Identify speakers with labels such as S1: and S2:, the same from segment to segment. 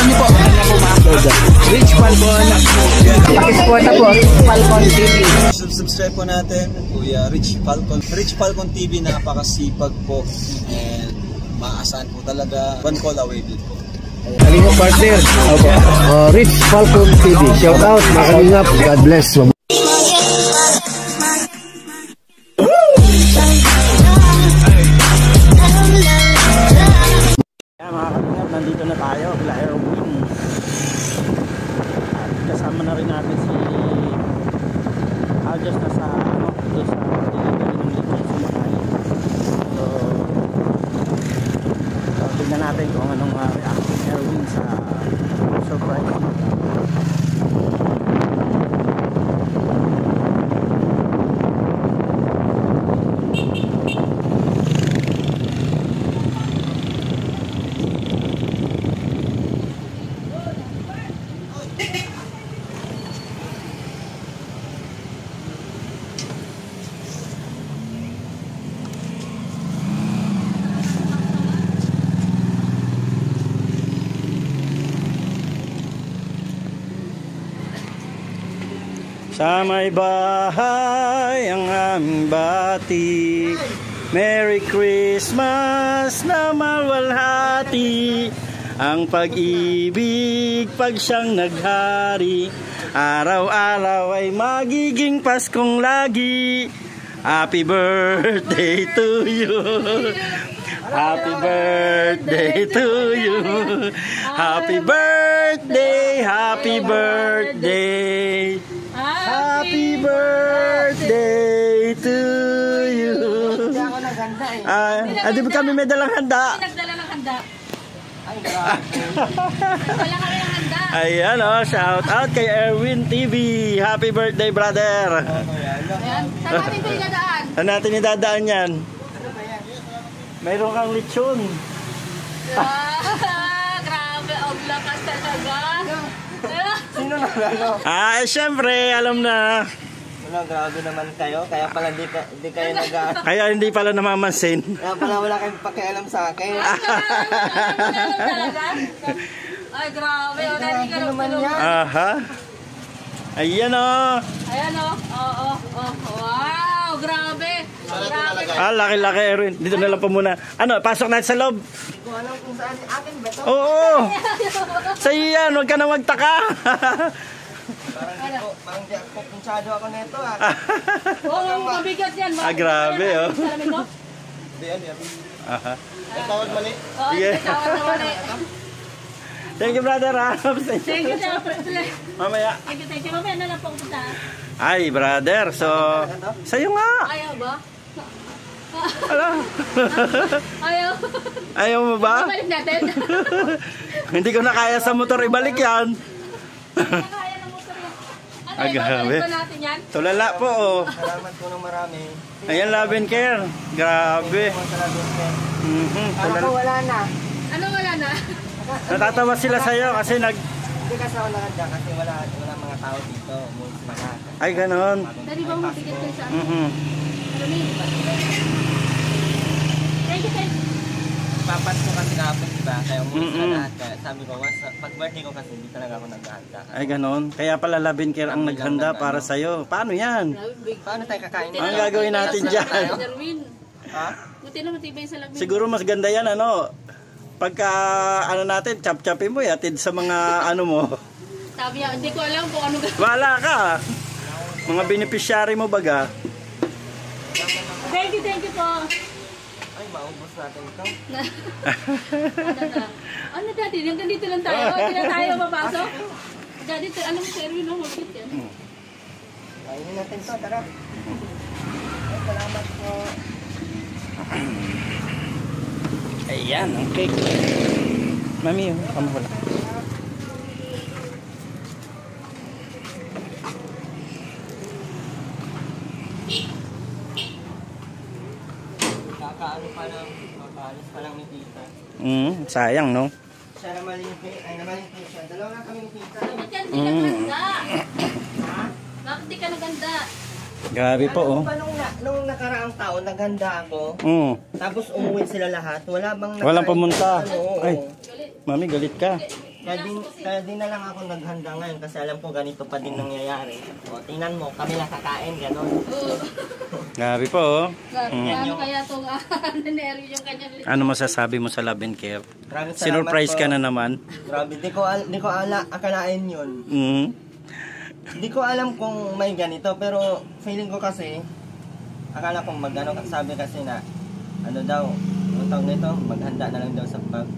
S1: niyo po. Ano po ma-upload? Rich Falcon. Pakisupport na po. Rich Falcon TV.
S2: Subscribe po natin. Kuya Rich Falcon. Rich Falcon TV, napakasipag po. And maasahan po talaga. One call away din po.
S1: Kalingap partner. Okay. Rich Falcon TV. Shout out. Mga kalingap. God bless.
S3: Nandito na tayo, Erwin. At kasama na rin natin si Aljos na sa doon sa delivery ng little sa Makati. So tignan natin kung anong reaction ni Erwin sa surprise. Sa may bahay ang aming bati, Merry Christmas na mawalhati. Ang pag-ibig pag siyang naghari, araw-araw ay magiging Paskong lagi. Happy birthday to you, happy birthday to you, happy birthday, happy birthday. Happy birthday to you.
S4: Hindi ako naghanda eh.
S3: Di ba kami may dalang handa?
S4: Nagdala ng handa. Ay, wala kami ng handa.
S3: Ayan o, shout out kay Erwin TV. Happy birthday, brother.
S4: Ayan. Saan natin ito idadaan?
S3: Saan natin idadaan yan? Mayroon kang lechon.
S4: Grabe, ang lakas talaga.
S2: Sino na lalo?
S3: Syempre, alam na.
S2: Wala, grabe naman kayo. Kaya pala hindi kayo
S3: Kaya hindi pala namamansin.
S2: Kaya pala wala kayong pakialam sa akin.
S4: Ay, grabe. Hindi ka naman yan.
S3: Aha. Ayan o.
S4: Ayan o. Oo. Wow, grabe.
S3: Laki-laki Erwin. Dito na lang po muna. Ano, pasok natin sa loob.
S2: Hindi ko alam kung saan akin ba ito.
S3: Oo. Sa'yo yan, huwag ka na magtaka.
S2: Parang di ako punsyado ako nito ah.
S4: Oo, mabigat yan.
S3: Grabe oh.
S2: Hindi yan.
S3: Aha.
S2: May tawag mali.
S4: Oo, may tawag na mali.
S3: Thank you, brother.
S4: Thank you,
S3: Mamaya.
S4: Thank you. Mamaya na lang po punta.
S3: Ay, brother. So, sa'yo nga.
S4: Ayaw ba?
S3: Ala.
S4: Ayaw.
S3: Ayaw mo ba?
S4: Balik natin.
S3: Hindi ko na kaya sa motor ibalik yan.
S4: Kaya ng motor yan.
S3: Grabe.
S4: Ibalik natin yan?
S3: Tulala po oh.
S2: Salamat po ng marami.
S3: Ayan, love and care. Grabe.
S2: Ano wala na?
S4: Ano wala na?
S3: Natatawa sila sa'yo kasi
S2: Hindi kasi ako nakadya kasi wala mga tao dito.
S3: Ay, ganon.
S4: Dali ba mabigat kayo sa akin? Thank you.
S2: Papas ko kasi kapit, diba? Kaya umuwi sa lahat. Kaya sabi ko, pag birthday ko kasi hindi talaga ako naghahanda.
S3: Ay, ganon. Kaya pala love and care ang naghanda para sa'yo. Paano yan?
S2: Paano tayo kakain?
S3: Ang gagawin natin dyan?
S2: Ha?
S4: Buti na matibay sa lamin.
S3: Siguro mas ganda yan, ano? Pagka, ano natin, chap-chapin mo, yatid sa mga, ano mo.
S4: Sabi niya, hindi ko alam kung ano gagawin.
S3: Wala ka. Mga beneficiary mo baga.
S4: Thank you po.
S2: Ay, maubos natin ito.
S4: Ano dati? Hanggang dito lang tayo. Hindi na tayo mapasok. Dati, alam mo, Sir Erwin, magkit yan.
S2: Kainin natin ito, tara. Ay, salamat po.
S3: Ayan, ang cake. Mami, kamu wala.
S2: Kakaano pa lang, makaalis pa lang ni tita.
S3: Sayang, no?
S2: Siya na malinti, ay namalingki siya. Dalawa na kami ni tita.
S4: Bakit yan? Hindi ka naganda. Bakit di ka naganda?
S3: Grabe po, oh.
S2: Nung nakaraang taon, naghanda ako. Tapos umuwi sila lahat. Wala bang
S3: Walang pumunta.
S2: Ano,
S3: Ay, mami, galit ka.
S5: Kaya din na lang ako naghanda ngayon kasi alam ko ganito pa din nangyayari. O, tingnan mo, kami lang kakain, gano'n.
S3: Grabe po, oh.
S4: Ano kaya itong nervyo yung kanyang lito?
S3: Ano masasabi mo sa Love and Care?
S5: Maraming salamat
S3: Sinurprise
S5: po.
S3: ka na naman.
S5: Grabe, di ko akalain yun.
S3: Mm.
S5: Di ko alam kung may ganito, pero feeling ko kasi, akala ko sabi kasi na, ano daw, ang tawag nito, maghanda na lang daw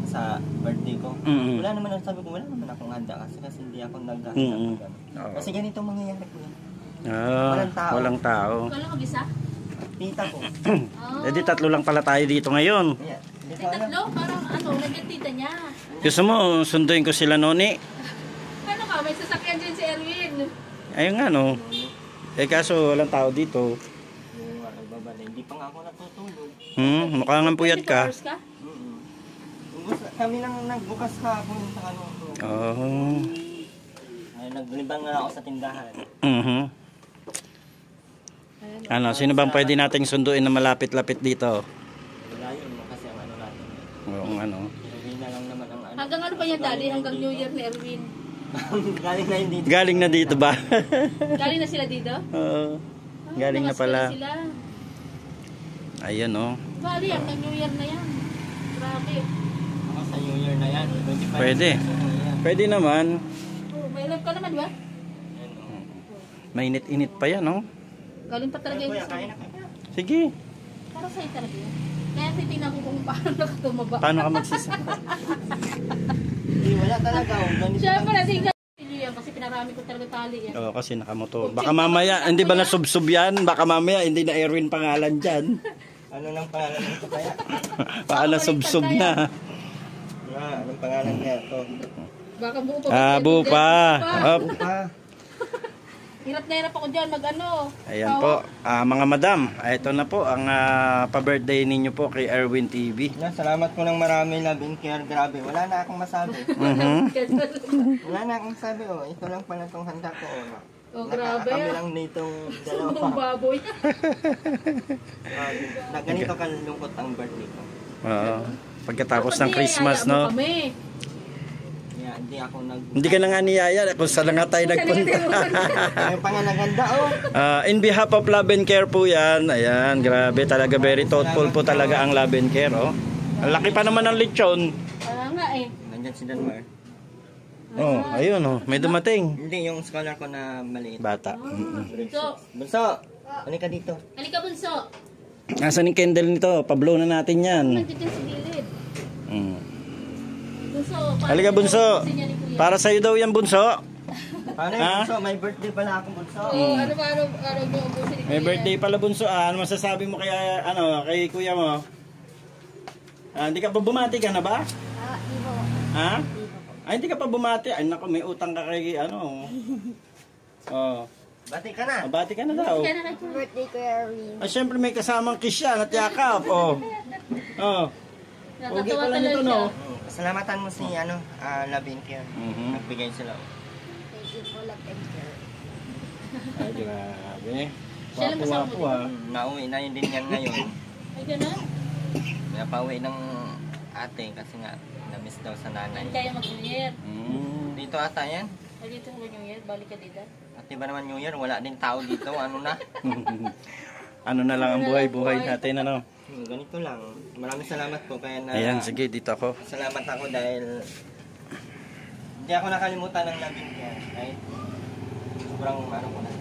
S5: sa birthday ko.
S3: Mm-mm.
S5: Wala naman, sabi ko, wala naman akong handa kasi hindi ako naghanda.
S3: Mm-mm.
S5: Gano'n. Kasi ganito mangyayari ko yan.
S3: Ah, walang tao.
S4: Ikaw lang mag-isa?
S5: Tita ko.
S3: Eh di tatlo lang pala tayo dito ngayon.
S5: Yeah, di
S4: Ay,
S5: ko alam.
S4: tatlo? Parang ano, nagkatita niya.
S3: Gusto mo, sunduin ko sila noni?
S4: Ano ka, may sasakyan din si Erwin.
S3: Ayun nga no. Eh kaso walang tao dito.
S5: Oo nga, nagbabala. Hindi pa nga ako natutulog.
S3: Mukhang ang puyat
S4: 24
S3: ka.
S4: hours ka?
S5: Kami lang nagbukas hapon sa ano.
S3: Oh.
S5: Ay, naglibang na ako sa tindahan.
S3: Ano, sino bang pwede nating sunduin na malapit-lapit dito?
S5: Wala yun kasi ang ano natin.
S3: Oo, ano.
S5: Hindi na lang naman ang ano.
S4: Hanggang ano pa yan, Daddy? Hanggang New Year ni Erwin.
S5: Galing na yun dito.
S3: Galing na dito ba?
S4: Galing na sila dito?
S3: Oo. Galing na pala.
S4: Sila.
S3: Ayun oh.
S4: Bali, hanggang New Year na yan. Grabe.
S5: Ako sa New Year na yan. 25
S3: Pwede. Pwede naman.
S4: Oh, may live ka naman, di ba?
S3: Mainit-init pa yan, oh.
S4: Galing pa talaga
S5: Kuya,
S4: yung
S5: kain na kayo.
S3: Sige.
S4: para sa'yo talaga yun. Kaya titignan ko kung paano nakatumaba.
S3: Paano ka magsasaka?
S5: Hindi, wala talaga. Ganito
S4: Siyempre, tingnan yan kasi pinarami ko talaga tali yan.
S3: Oo, kasi nakamotor. Baka mamaya, hindi ba nasubsob yan? Baka mamaya, hindi na Erwin pangalan dyan.
S5: Ano nang pangalan nito kaya?
S3: Baka nasubsob na.
S5: Anong pangalan niya ito?
S4: Baka buo pa.
S3: Buo pa. Hop.
S4: Hirap na hirap ako dyan mag-ano.
S3: Ayan po, mga madam, ito na po ang pa-birthday ninyo po kay Erwin TV.
S5: Salamat po ng marami, Love and Care. Grabe, wala na akong masabi. Wala na akong masabi. Oh. Ito lang pala itong handa ko.
S4: Oh, grabe.
S5: Kami lang nitong
S4: Sumong
S5: dalawa.
S4: baboy.
S5: Na ganito kalungkot ang birthday ko.
S3: Oo. Pagkatapos ng
S4: Dapat
S3: Christmas,
S4: niyayaya mo
S3: no?
S4: kami.
S5: Yeah, hindi ako
S3: Hindi ka na nga niyaya kung saan nga tayo nagpunta.
S5: Yung pa nga naghanda, oh.
S3: In behalf of Love and Care po yan. Ayan, grabe talaga. Very thoughtful po talaga ang Love and Care, oh. Ang laki pa naman ng lechon.
S4: Nga eh.
S5: Nandyan si Danmar.
S3: Oh, ayun, oh. May dumating.
S5: Hindi, yung scholar ko na maliit.
S3: Bata.
S4: Bunso.
S5: Bunso, ano ka dito?
S4: Halika bunso.
S3: Nasaan yung candle nito? Pablow na natin yan.
S4: Nandiyan dyan sa gilid. Bunso.
S3: Halika, Bunso. Para sa'yo daw yan, Bunso.
S5: Paano yung Bunso? May birthday pala ako, Bunso.
S4: Oo, ano niyo ubusin ni
S3: May birthday pala, Bunso. Ano masasabi mo kay kuya mo? Hindi ka pa bumati ka na ba?
S4: Ibo.
S3: Ha? Ay, hindi ka pa bumati. Ay, naku, may utang ka kay Oh.
S5: Bati ka na.
S3: Bati ka na daw.
S4: Kaya na kayo.
S6: Birthday ko, Erwin.
S3: Ah, syempre may kasamang kiss yan at yakap. Oh. Oh. Ugi
S4: Natatawa
S3: pala
S4: talaga
S3: nito,
S4: siya.
S3: no?
S5: Salamatan mo si Love and Care. Nagbigay sila.
S6: Thank you for love and care.
S3: Ay, grabe.
S4: Siya lang kasama
S3: Wapo,
S4: mo,
S3: ah.
S5: Nauwi na yun din yan ngayon.
S4: Ay, gano'n?
S5: Napauwi ng ate kasi nga na-miss daw sa nanay.
S4: Kaya mag-New Year.
S5: Dito ata yan.
S4: Ay, dito mag-New Year. Balik ka dito.
S5: At iba naman New Year, wala din tao dito. Ano na?
S3: Ano na lang ang buhay-buhay natin, ano?
S5: Ganito lang. Maraming salamat po. Kaya na,
S3: Ayan, sige, dito ako.
S5: salamat ako dahil hindi ako nakalimutan ng Love and Care. Kahit sobrang ano ko na.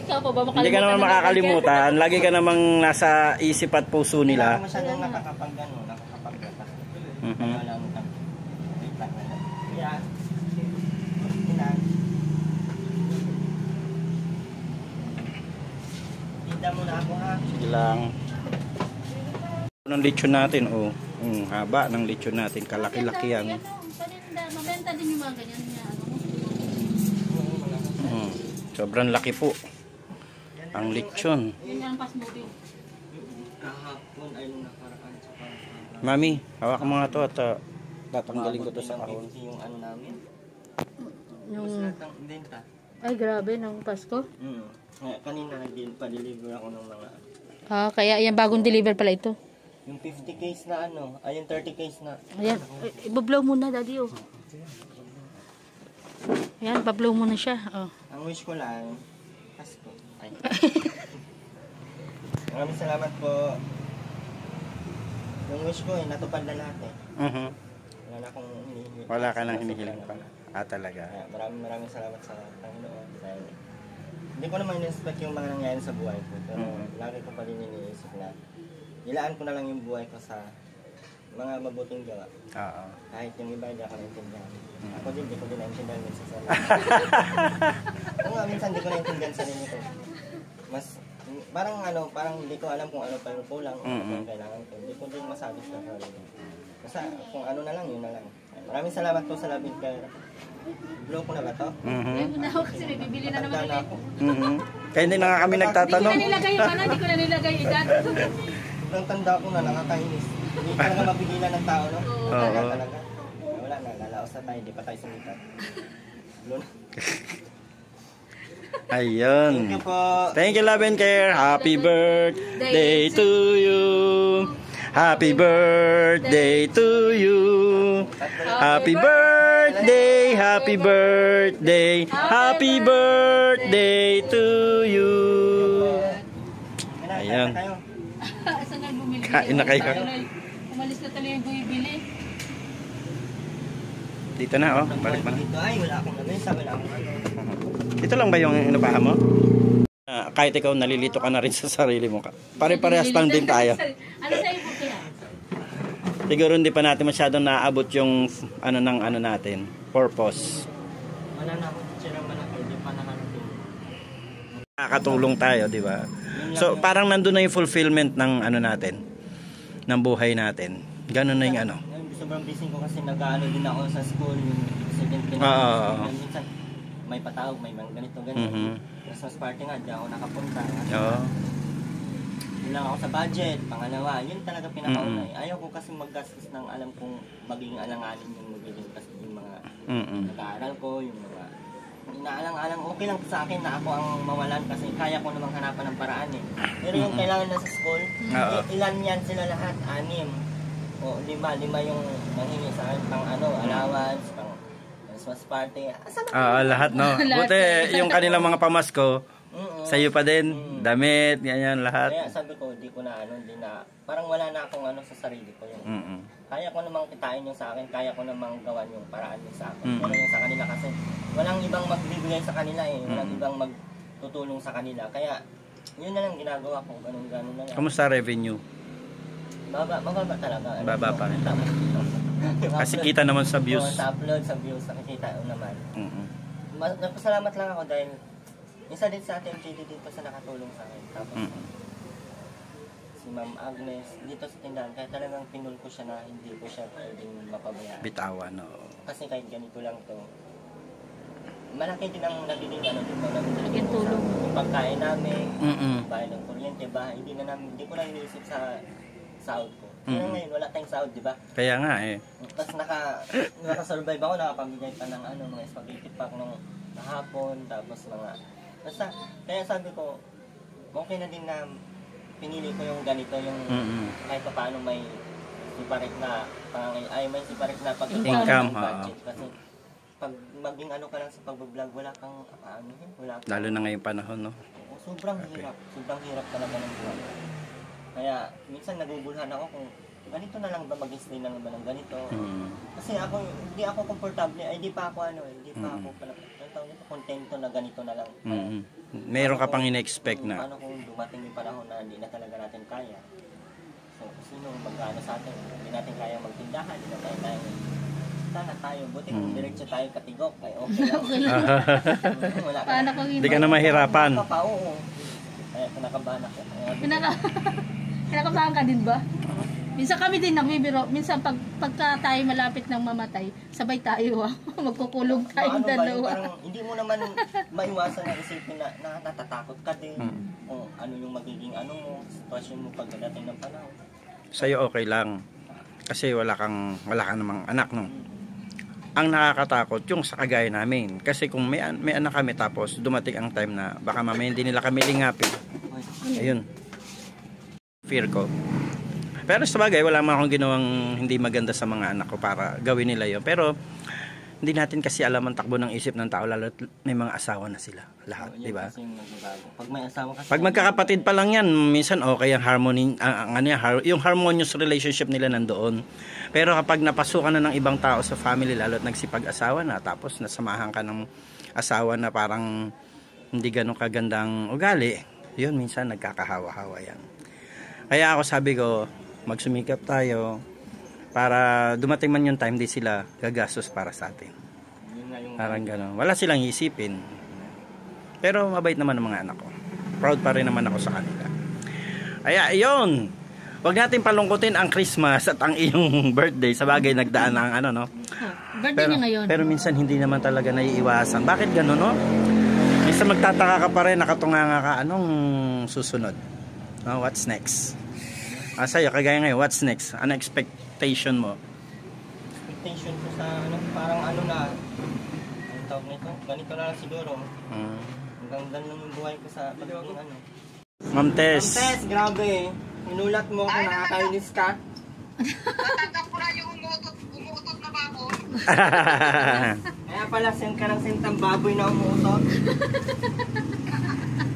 S4: Ikaw pa ba makalimutan?
S3: Hindi ka naman
S4: na
S3: makakalimutan. Lagi ka namang nasa isip at puso
S5: Hindi
S3: nila.
S5: ako masyadong nakakapag-gata. Wala mo kami. Wait lang. Yeah. Tinda muna ako ha.
S3: Sige lang. Ng lechon natin, oh. Haba ng lechon natin. Kalaki-laki yan.
S4: Mabenta din yung mga ganyan niya.
S3: Sobrang laki po. Ang lechon.
S4: Yun yung fast moving.
S5: Kahapon ay nung nakaraan sa
S3: Mami, hawak mo nga to at tatanggalin ko to sa kahon.
S5: yung ano namin.
S4: Yung...
S5: Lahat ng benta.
S4: Ay, grabe, nung Pasko.
S5: Kanina pa-deliver ako ng mga...
S4: Kaya yan bagong deliver pala ito.
S5: Yung 50 case na ano, ay yung 30 case na.
S4: Ayan, ibablow muna daddy oh. Ayan, bablow muna siya. Oh.
S5: Ang wish ko lang, Pasko. Ay. Maraming salamat po. Yung wish ko natupad na lahat eh. Wala na akong hinihingi.
S3: Wala ka nang hinihiling pa. Talaga.
S5: Kaya maraming salamat sa Panginoon. Dahil hindi ko naman in-expect yung mga nangyayari sa buhay ko. Pero lagi ko pa rin iniisip na ilaan ko na lang yung buhay ko sa mga mabuting gawa.
S3: Oo.
S5: Kahit yung iba hindi ako naintindihan. Ako din, hindi ko din naintindihan minsan sa Oo nga, minsan hindi ko naintindihan sa sarili ko. Mas, parang hindi ko alam kung ano pa yung kulang, ano pa yung kailangan ko. Hindi ko din masabi sa sarili ko. Basta kung ano na lang, yun na lang. Maraming salamat po sa Labing Care. Blow ko na ba to?
S4: Ayun na ako kasi may bibili na naman
S5: Tanda na
S4: ulit.
S5: ako.
S3: Kaya hindi na nga kami
S4: Hindi ko
S3: nagtatanong.
S4: na nilagay yung ano, hindi ko na nilagay yung edad.
S5: Ang tanda ko na, nakakainis. Hindi talaga mapigilan ng tao, no?
S4: Oo.
S5: Talaga. Wala na, lalaos na tayo, hindi pa tayo sumitat. Blow na.
S3: Ayun.
S5: Thank you po.
S3: Thank you, Love and Care. Happy birthday to you. Happy birthday to you. Happy birthday, happy birthday, happy birthday to you. Ayan.
S4: Saan na bumili?
S3: Kain na kayo.
S4: Umalis na talaga yung bumibili.
S3: Dito na, oh. Balik pa na.
S5: Dito ay, wala akong lamesa, wala akong ano.
S3: Ito lang ba yung inupahan mo? Kahit ikaw nalilito ka na rin sa sarili mo. Pare-parehas lang din tayo.
S4: Ano sa'yo po kaya?
S3: Siguro hindi pa natin masyadong naaabot yung ano natin, purpose.
S5: Wala na akong tsirang malaki, hindi pa nakarating.
S3: Nakakatulong tayo, di ba? So parang nandun na yung fulfillment ng ano natin, ng buhay natin. Ganun na yung ano.
S5: Sobrang busy ko kasi nag-ano din ako sa school, yung student din
S3: Oo.
S5: minsan may patawag, may ganito. Christmas party nga, di ako nakapunta.
S3: Oo.
S5: Yun lang ako sa budget. Pangalawa, yun talaga pinakauna. Ayaw ko kasi maggastos ng alam kong magiging alanganin yung magiging kasi yung mga nag-aaral ko, yung mga inaalang-alang. Okay lang sa akin na ako ang mawalan kasi kaya ko namang hanapan ng paraan eh. Pero yung kailangan na sa school, ilan yan sila lahat? 6 o 5 yung manghingi sa akin pang allowance, pang Christmas party.
S3: Lahat no. Buti yung kanilang mga pamasko, sa'yo pa din, damit, ganyan lahat.
S5: Kaya sabi ko, hindi na, parang wala na akong sa sarili ko yung. Kaya ko namang kitain yung sa akin, kaya ko namang gawan yung paraan yung sa akin. Pero yung sa kanila kasi, walang ibang magbibigay sa kanila eh, walang ibang magtutulong sa kanila. Kaya, yun na lang ginagawa ko, ganun na lang.
S3: Kamusta revenue?
S5: Mababa talaga.
S3: Baba pa rin. Kasi kita naman sa views.
S5: Sa upload, sa views, nakikita ko naman. Nagpasalamat lang ako dahil isa din sa ating GD dito sa nakatulong sa akin. Tapos si Ma'am Agnes dito sa tindahan, kaya talagang pinul ko siya na hindi ko siya pwedeng mapabayaan.
S3: Bitawan, no.
S5: Kasi kahit ganito lang to, malaki din ang nagiging dito.
S4: Malaking tulong.
S5: Yung pagkain namin, bahay ng kuryente, bahay, hindi ko lang iniisip sa sahod ko. Kaya ngayon, wala tayong sahod, di ba?
S3: Kaya nga eh.
S5: Tapos nakasurvive ako, nakapamigay pa ng mga spaghetti pack nung kahapon, tapos mga basta, kaya sabi ko, okay na din na pinili ko yung ganito, yung kahit pa paano may siparik na may siparik na
S3: income,
S5: budget. Kasi pag maging ka lang sa pag-vlog, wala kang wala kang,
S3: lalo na ngayong panahon, no?
S5: Sobrang hirap talaga ng vlog. Kaya minsan nagugulhan ako kung ganito na lang ba, mag-stay na lang ba ng ganito. Kasi ako, hindi ako komportable, hindi pa ako kontento na ganito na lang.
S3: Meron ka pang ina-expect na.
S5: Paano kung dumating yung panahon na hindi na talaga natin kaya? So, sino mag-ano sa atin? Hindi natin kaya magtindahan, hindi na tayo. Sana tayo, buti kung diretso tayo katigok, ay okay lang. Wala ka.
S3: Hindi ka na mahirapan.
S5: Oo. Kaya kinakabahan ako.
S4: Kinakabahan ka din ba? Minsan kami din nagbibiro. Minsan pagka tayo malapit ng mamatay, sabay tayo magkukulog tayo dalawa.
S5: Parang hindi mo naman maiwasan na isipin na natatakot ka din kung ano yung magiging sitwasyon mo pagdating ng panahon.
S3: Sa'yo okay lang. Kasi wala kang namang anak, no? Ang nakakatakot yung sa kagaya namin. Kasi kung may anak kami tapos dumating ang time na baka mamaya hindi nila kami lingapin. Ayun. Fear ko. Pero sa bagay, wala man akong ginawang hindi maganda sa mga anak ko para gawin nila yun. Pero hindi natin kasi alam ang takbo ng isip ng tao, lalo may mga asawa na sila lahat, di ba?
S5: Kasi yung nagbabago. Pag may asawa kasi,
S3: Pag magkakapatid pa lang yan, minsan okay ang harmony, yung harmonious relationship nila nandoon. Pero kapag napasukan na ng ibang tao sa family, lalo at nagsipag-asawa na, tapos nasamahan ka ng asawa na parang hindi ganun kagandang ugali, yun minsan nagkakahawa-hawa yan. Kaya ako sabi ko, magsumikap tayo para dumating man yung time, di sila gagastos para sa atin.
S5: yun nga yung
S3: Parang gano'n. Wala silang isipin. Pero mabait naman ang mga anak ko. Proud pa rin naman ako sa kanila. Kaya yun. Huwag natin palungkutin ang Christmas at ang iyong birthday. Sa bagay nagdaan na ang ano, no?
S4: Birthday niya ngayon.
S3: Pero minsan hindi naman talaga naiiwasan. Bakit gano'n, no? Minsan magtataka ka pa rin, nakatunganga ka. Anong susunod? No, what's next? Sa'yo, kagaya ngayon, what's next? Ano expectation mo?
S5: expectation ko sa ano, parang ano na, ang tawag nito, ganito na lang siguro. Hanggang dan lang yung buhay ko sa pagiging ano.
S3: Ma'am Tess.
S5: Ma'am Tess, grabe. Inulat mo ako, nakakainis ka.
S7: Natanda ko na yung umuutot na baboy.
S5: Kaya pala, send ka ng sentang baboy na umuutot.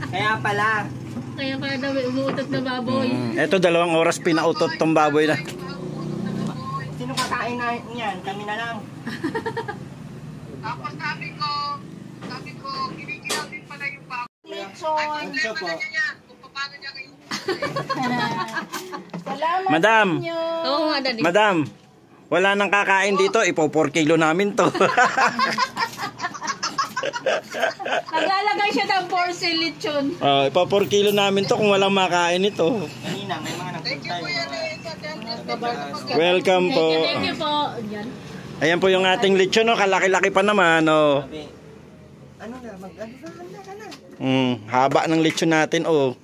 S5: Kaya pala.
S4: Kaya pala daw may umuutot na baboy.
S3: Eto, 2 oras pinautot tong baboy na.
S5: Sino kakain na niyan? Kami na lang.
S7: Tapos sabi ko, kinikilaw din pala yung baboy.
S5: Ang siya po.
S7: Yan, kung paano niya kayo.
S3: Madam,
S4: Oo nga, Daddy.
S3: madam, wala nang kakain dito, ipo 4 kilo namin to.
S4: Naglalagay siya ng porcelain lechon.
S3: Ipo 4 kilo namin to kung walang makain ito.
S5: Kanina, may mga nagpunta
S3: Welcome po.
S4: Thank you po. Yan.
S3: Ayan po yung ating lechon, no? Kalaki-laki pa naman, oh.
S5: Sabi, ano na, mag-ano ka na.
S3: Haba ng lechon natin, oh.